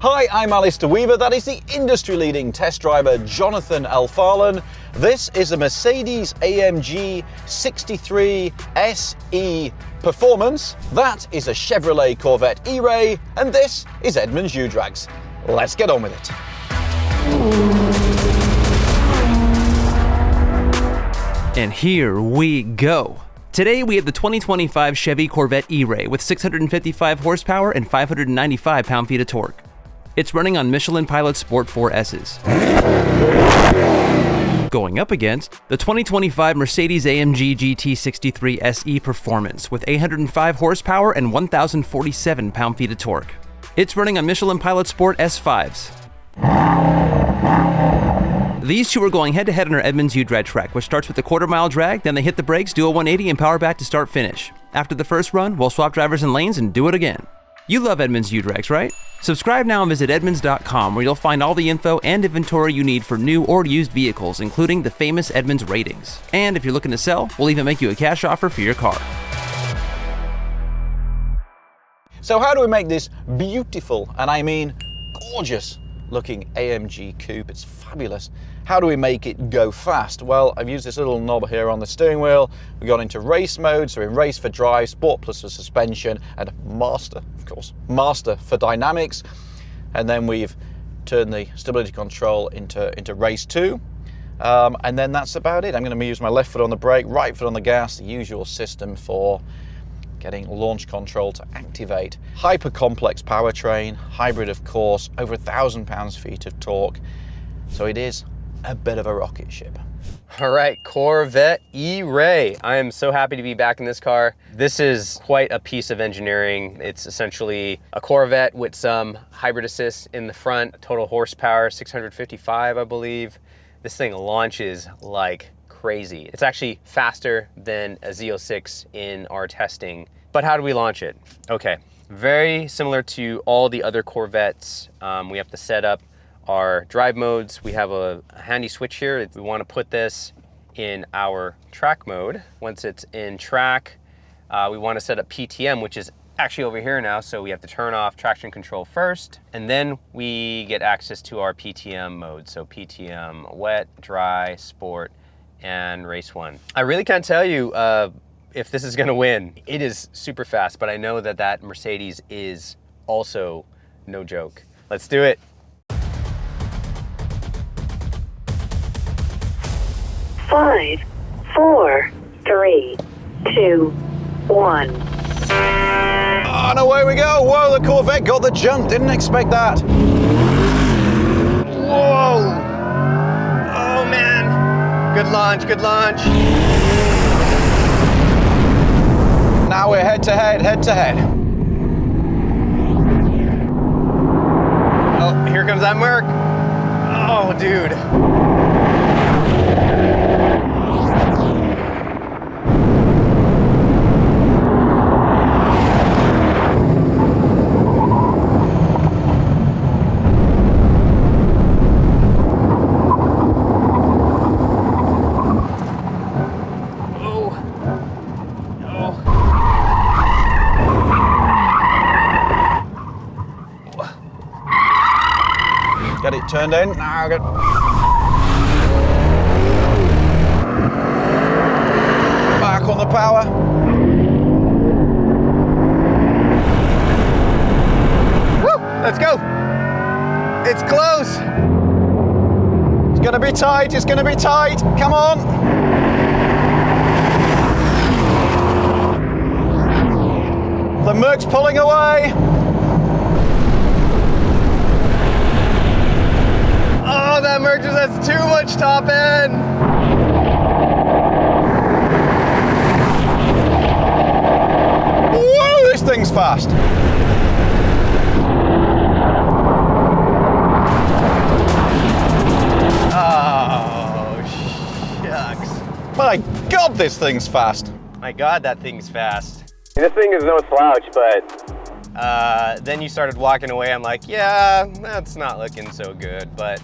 Hi, I'm Alistair Weaver. That is the industry-leading test driver, Jonathan Alfarlan. This is a Mercedes-AMG 63 SE Performance. That is a Chevrolet Corvette E-Ray. And this is Edmunds U-Drags. Let's get on with it. And here we go. Today we have the 2025 Chevy Corvette E-Ray with 655 horsepower and 595 pound-feet of torque. It's running on Michelin Pilot Sport 4S's. Going up against the 2025 Mercedes-AMG GT 63 SE Performance with 805 horsepower and 1,047 pound-feet of torque. It's running on Michelin Pilot Sport S5s. These two are going head-to-head on our Edmunds U-Drags track, which starts with a quarter-mile drag, then they hit the brakes, do a 180, and power back to start-finish. After the first run, we'll swap drivers and lanes and do it again. You love Edmunds U-Drags, right? Subscribe now and visit Edmunds.com, where you'll find all the info and inventory you need for new or used vehicles, including the famous Edmunds ratings. And if you're looking to sell, we'll even make you a cash offer for your car. So how do we make this beautiful, and I mean gorgeous, looking AMG coupe? It's fabulous. How do we make it go fast? Well, I've used this little knob here on the steering wheel. We got into race mode, so in race for drive, sport plus for suspension, and master, of course, master for dynamics. And then we've turned the stability control into race 2. And then that's about it. I'm going to use my left foot on the brake, right foot on the gas, the usual system for getting launch control to activate. Hyper complex powertrain, hybrid of course, over 1,000 pounds-feet of torque. So it is a bit of a rocket ship. All right, Corvette E-Ray. I am so happy to be back in this car. This is quite a piece of engineering. It's essentially a Corvette with some hybrid assist in the front, total horsepower, 655, I believe. This thing launches like crazy. It's actually faster than a Z06 in our testing. But how do we launch it? Okay, very similar to all the other Corvettes. We have to set up our drive modes. We have a handy switch here. We want to put this in our track mode. Once it's in track, we want to set up PTM, which is actually over here now. So we have to turn off traction control first, and then we get access to our PTM mode. So PTM, wet, dry, sport, and race 1. I really can't tell you if this is gonna win. It is super fast, but I know that that Mercedes is also no joke. Let's do it. 5, 4, 3, 2, 1. And away we go. Whoa, the Corvette got the jump. Didn't expect that. Whoa! Oh man! Good launch, good launch. Now we're head to head, head to head. Oh, here comes that Merc. Oh, dude. Get it turned in. Now get. Back on the power. Woo! Let's go. It's close. It's gonna be tight. It's gonna be tight. Come on. The Merc's pulling away. Oh, that Merc just has too much top end. Whoa, this thing's fast. Oh, shucks. My God, this thing's fast. My God, that thing's fast. This thing is no slouch, but then you started walking away. I'm like, yeah, that's not looking so good, but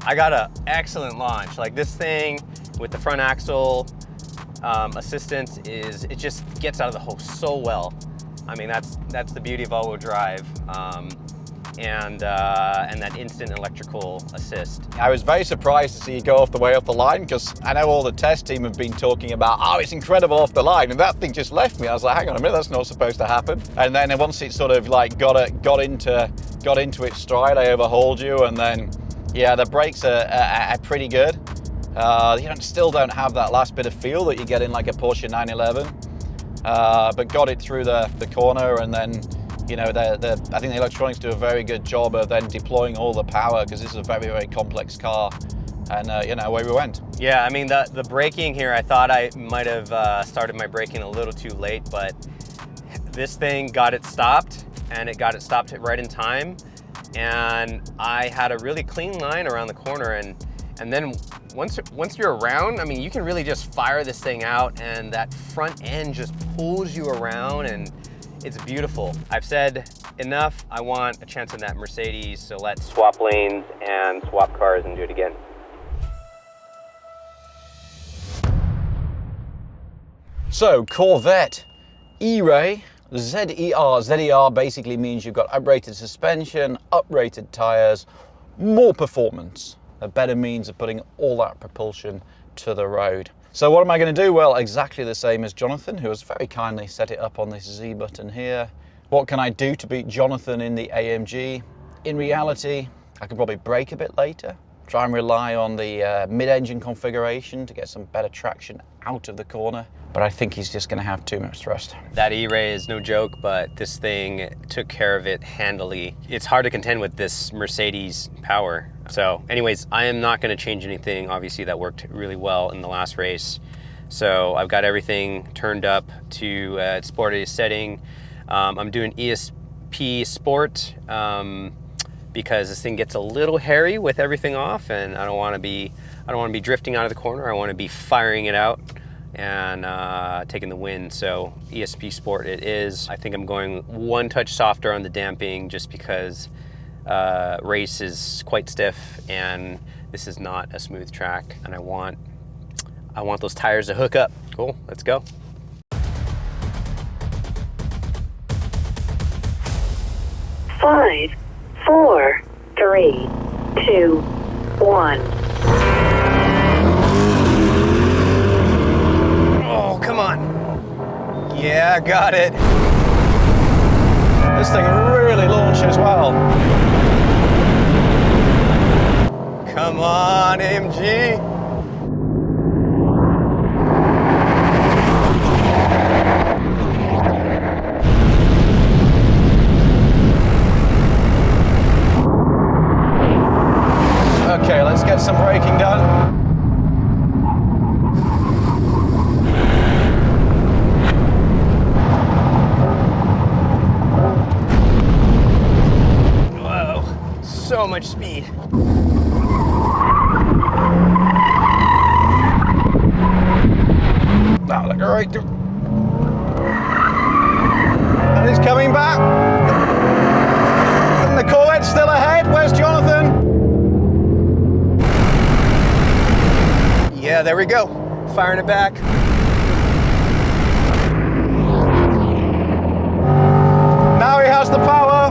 I got an excellent launch. Like this thing with the front axle assistance it just gets out of the hole so well. I mean, that's the beauty of all-wheel drive. and that instant electrical assist. I was very surprised to see you go off the way off the line, because I know all the test team have been talking about, oh, it's incredible off the line, and that thing just left me. I was like, hang on a minute, that's not supposed to happen. And then once it sort of like got into its stride, I overhauled you, and then yeah, the brakes are pretty good. You still don't have that last bit of feel that you get in like a Porsche 911, but got it through the corner, and then you know, I think the electronics do a very good job of then deploying all the power, because this is a very, very complex car. And you know, away we went. Yeah, I mean, the braking here, I thought I might have started my braking a little too late, but this thing got it stopped, and it got it stopped right in time. And I had a really clean line around the corner, and then once you're around, I mean, you can really just fire this thing out, and that front end just pulls you around, and it's beautiful. I've said enough. I want a chance in that Mercedes, so let's swap lanes and swap cars and do it again. So, Corvette E-Ray, ZER. ZER basically means you've got uprated suspension, uprated tires, more performance, a better means of putting all that propulsion to the road. So what am I going to do? Well, exactly the same as Jonathan, who has very kindly set it up on this Z button here. What can I do to beat Jonathan in the AMG? In reality, I could probably brake a bit later, try and rely on the mid-engine configuration to get some better traction out of the corner, but I think he's just going to have too much thrust. That E-Ray is no joke, but this thing took care of it handily. It's hard to contend with this Mercedes power. So anyways, I am not going to change anything. Obviously that worked really well in the last race. So I've got everything turned up to its sportiest setting. I'm doing ESP Sport because this thing gets a little hairy with everything off, and I don't want to be drifting out of the corner. I want to be firing it out and taking the win. So ESP Sport it is. I think I'm going one touch softer on the damping, just because race is quite stiff and this is not a smooth track, and I want those tires to hook up. Cool, let's go. Five, 4, 3, 2, 1. Oh, come on. Yeah, got it. This thing really launches well. Come on, AMG. Okay, let's get some braking done. Whoa, so much speed. Now look right through. And he's coming back. And the Corvette's still ahead. Where's Jonathan? Yeah, there we go. Firing it back. Now he has the power.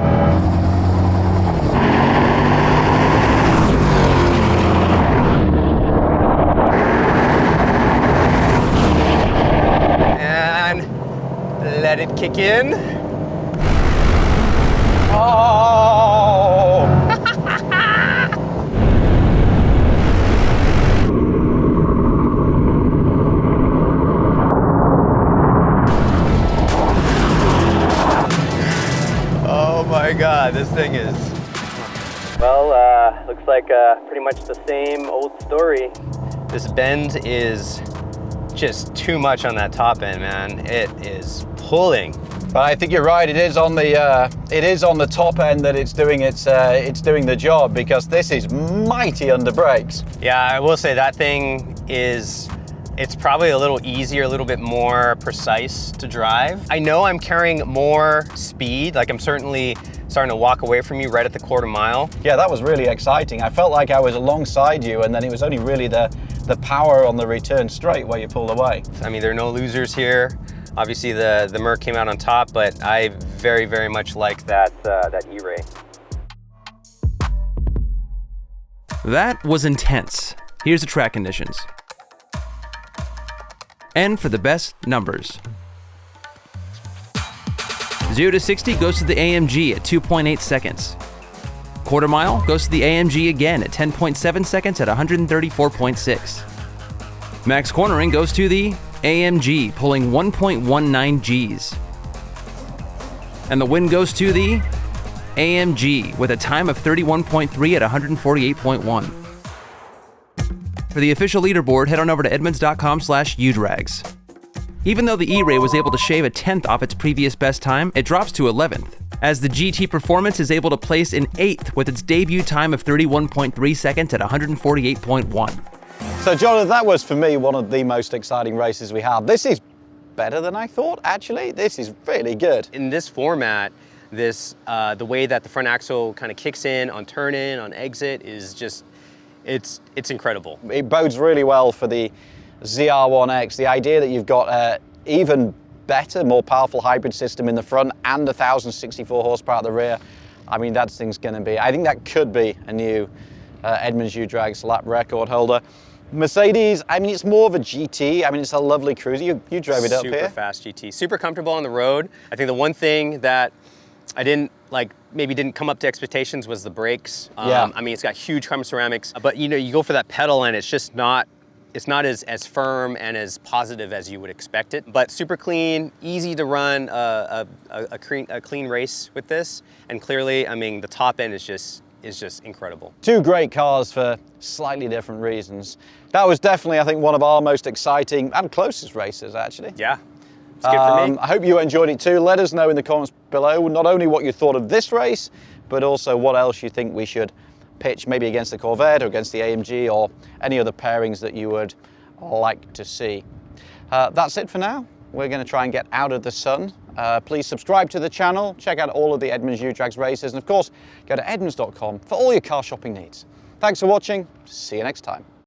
And let it kick in. Oh! Oh my God, this thing is... Well, looks like pretty much the same old story. This bend is just too much on that top end, man. It is pulling. But I think you're right. It is on the top end that it's doing the job, because this is mighty under brakes. Yeah, I will say that thing is, it's probably a little easier, a little bit more precise to drive. I know I'm carrying more speed, like I'm certainly starting to walk away from you right at the quarter mile. Yeah, that was really exciting. I felt like I was alongside you, and then it was only really the power on the return straight where you pulled away. I mean, there are no losers here. Obviously the Merc came out on top, but I very, very much like that E-Ray. That was intense. Here's the track conditions. And for the best numbers. 0 to 60 goes to the AMG at 2.8 seconds. Quarter mile goes to the AMG again at 10.7 seconds at 134.6. Max cornering goes to the AMG, pulling 1.19 Gs. And the win goes to the AMG with a time of 31.3 at 148.1. For the official leaderboard, head on over to edmunds.com/U-Drags. Even though the E-Ray was able to shave a 10th off its previous best time, it drops to 11th, as the GT Performance is able to place in 8th with its debut time of 31.3 seconds at 148.1. So Jonathan, that was for me one of the most exciting races we had. This is better than I thought, actually. This is really good. In this format, the way that the front axle kind of kicks in on turn in, on exit is just, it's incredible. It bodes really well for the ZR1X. The idea that you've got even better, more powerful hybrid system in the front and 1,064 horsepower at the rear. I mean, that thing's going to be, I think that could be a new Edmunds U-Drags lap record holder. Mercedes, I mean, it's more of a GT. I mean, it's a lovely cruiser. You drove it up here. Super fast GT, super comfortable on the road. I think the one thing that I didn't like, maybe didn't come up to expectations was the brakes. Yeah. I mean, it's got huge carbon ceramics, but you know, you go for that pedal and it's just not, it's not as firm and as positive as you would expect it, but super clean, easy to run a clean race with this. And clearly, I mean, the top end is just incredible. Two great cars for slightly different reasons. That was definitely, I think, one of our most exciting and closest races, actually. Yeah, it's good for me. I hope you enjoyed it too. Let us know in the comments below, not only what you thought of this race, but also what else you think we should pitch, maybe against the Corvette or against the AMG or any other pairings that you would like to see. That's it for now. We're going to try and get out of the sun. Please subscribe to the channel, check out all of the Edmunds U-Drags races, and of course, go to edmunds.com for all your car shopping needs. Thanks for watching. See you next time.